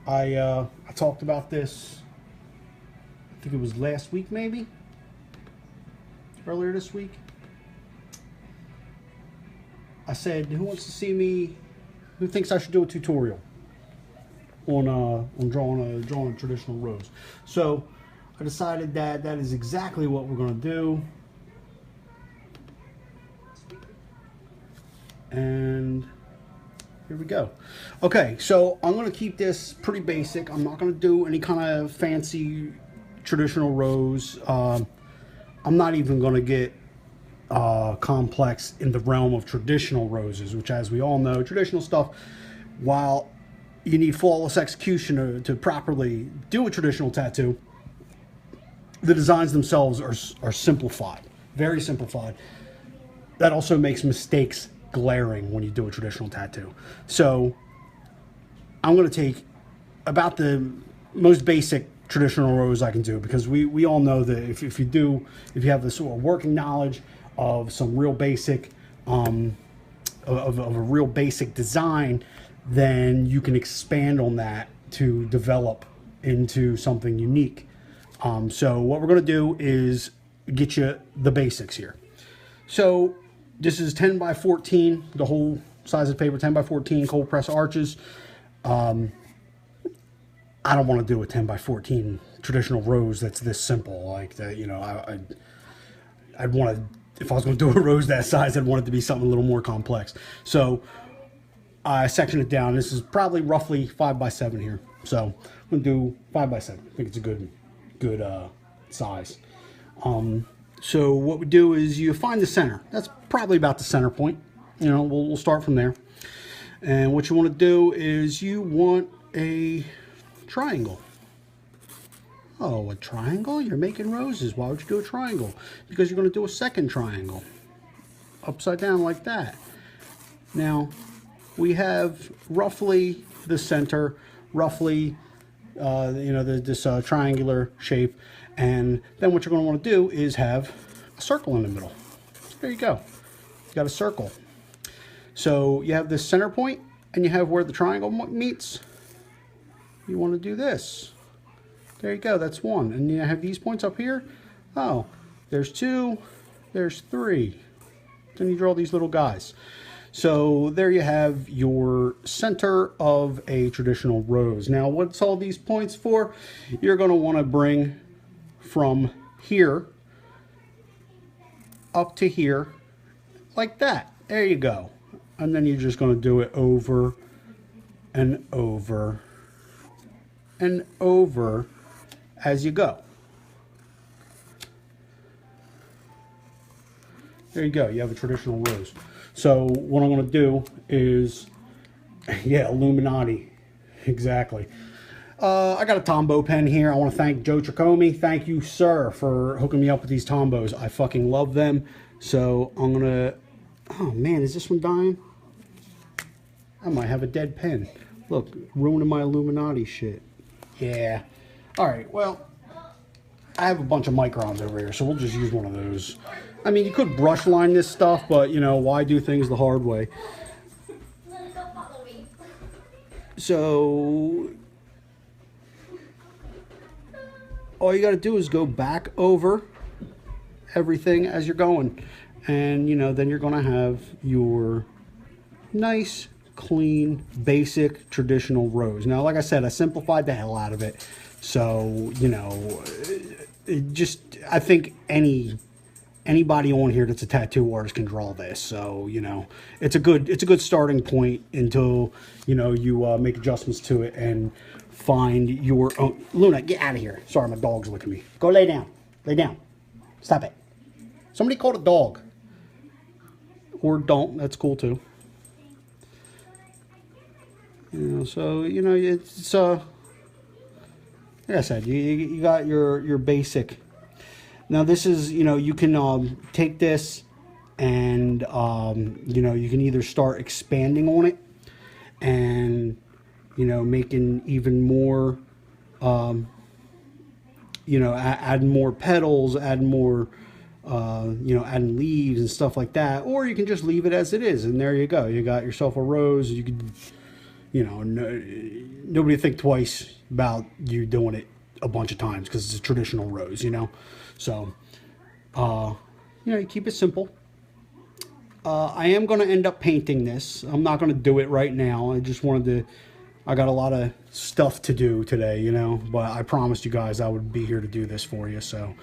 I talked about this, I think it was last week maybe, earlier this week. I said, who wants to see me, who thinks I should do a tutorial on drawing a traditional rose? So I decided that that is exactly what we're going to do. And here we go. Okay, so I'm going to keep this pretty basic. I'm not going to do any kind of fancy traditional rose. I'm not even going to get complex in the realm of traditional roses, which, as we all know, traditional stuff, while you need flawless execution to properly do a traditional tattoo, the designs themselves are simplified, very simplified. That also makes mistakes glaring when you do a traditional tattoo. So I'm going to take about the most basic traditional rose I can do, because we all know that if you have this sort of working knowledge of some real basic of a real basic design, then you can expand on that to develop into something unique. So what we're going to do is get you the basics here. So this is 10 by 14, the whole size of the paper, 10 by 14 cold press arches. I don't want to do a 10 by 14 traditional rose that's this simple like that. You know, I'd want to, if I was going to do a rose that size, I'd want it to be something a little more complex. So I section it down. This is probably roughly 5 by 7 here. So I'm going to do 5 by 7. I think it's a good size. So what we do is you find the center. That's probably about the center point. You know, we'll start from there. And what you want to do is you want a triangle. Oh, a triangle? You're making roses. Why would you do a triangle? Because you're going to do a second triangle. Upside down like that. Now, we have roughly the center, roughly, this triangular shape. And then what you're going to want to do is have a circle in the middle. So there you go. You got a circle. So you have this center point, and you have where the triangle meets. You want to do this. There you go. That's one. And you have these points up here. Oh, there's 2. There's 3. Then you draw these little guys. So there you have your center of a traditional rose. Now, what's all these points for? You're going to want to bring from here up to here like that. There you go. And then you're just going to do it over and over and over as you go. There you go. You have a traditional rose. So what I'm going to do is, yeah, Illuminati. Exactly. I got a Tombow pen here. I want to thank Joe Tricomi. Thank you, sir, for hooking me up with these Tombows. I fucking love them. So I'm going to... Oh, man, is this one dying? I might have a dead pen. Look, ruining my Illuminati shit. Yeah. All right, well, I have a bunch of microns over here, so we'll just use one of those. I mean, you could brush line this stuff, but, you know, why do things the hard way? So all you got to do is go back over everything as you're going. And, you know, then you're going to have your nice, clean, basic, traditional rose. Now, like I said, I simplified the hell out of it. So, you know, I think anybody on here that's a tattoo artist can draw this. So, you know, it's a good starting point until, you know, you make adjustments to it and find your own. Luna, get out of here. Sorry, my dog's licking me. Go lay down. Lay down. Stop it. Somebody called a dog. Or don't. That's cool too. You know, so, you know, it's like I said, you got your basic. Now this is, you know, you can take this and, you know, you can either start expanding on it and, you know, making even more, you know, adding more petals, adding more, you know, adding leaves and stuff like that. Or you can just leave it as it is. And there you go. You got yourself a rose. You could, you know, nobody think twice about you doing it a bunch of times because it's a traditional rose, you know. So, you know, you keep it simple. I am going to end up painting this. I'm not going to do it right now. I just wanted to, I got a lot of stuff to do today, you know, but I promised you guys I would be here to do this for you. So,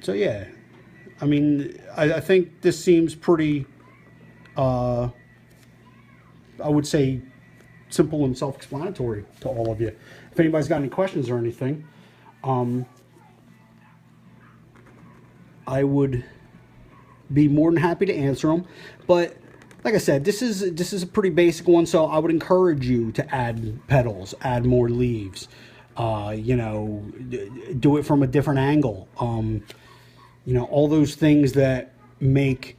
so yeah, I mean, I think this seems pretty, I would say, simple and self-explanatory to all of you. If anybody's got any questions or anything, I would be more than happy to answer them. But like I said, this is a pretty basic one, so I would encourage you to add petals, add more leaves, you know, do it from a different angle. You know, all those things that make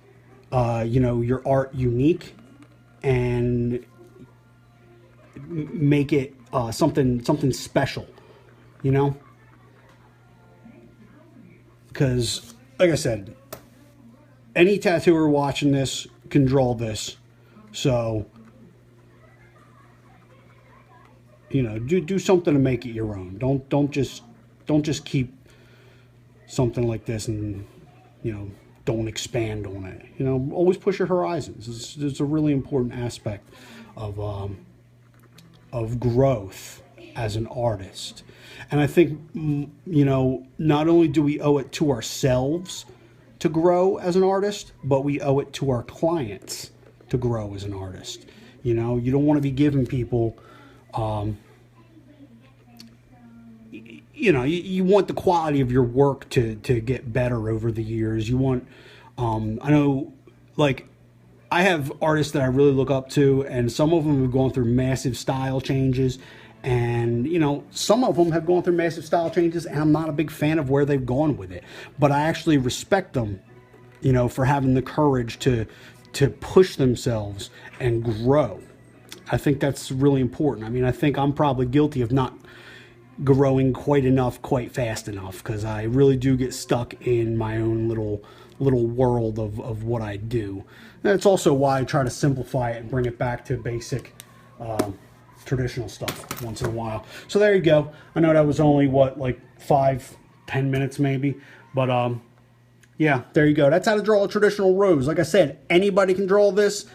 you know, your art unique and make it something special, you know, because like I said, any tattooer watching this can draw this. So, you know, do something to make it your own. Don't just keep something like this and, you know, don't expand on it. You know, always push your horizons. It's a really important aspect of growth as an artist. And I think, you know, not only do we owe it to ourselves to grow as an artist, but we owe it to our clients to grow as an artist. You know, you don't want to be giving people, you know, you want the quality of your work to get better over the years. You want, I know, like, I have artists that I really look up to, and some of them have gone through massive style changes. And, you know, some of them have gone through massive style changes, and I'm not a big fan of where they've gone with it. But I actually respect them, you know, for having the courage to push themselves and grow. I think that's really important. I mean, I think I'm probably guilty of not growing quite fast enough, because I really do get stuck in my own little world of what I do. And that's also why I try to simplify it and bring it back to basic traditional stuff once in a while. So there you go. I know that was only what, like 5-10 minutes maybe, but yeah, there you go. That's how to draw a traditional rose. Like I said, anybody can draw this.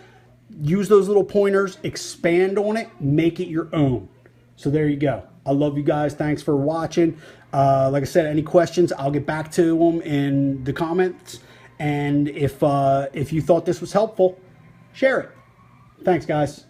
Use those little pointers, expand on it, make it your own. So there you go. I love you guys. Thanks for watching. Like I said, any questions, I'll get back to them in the comments. And if you thought this was helpful, share it. Thanks, guys.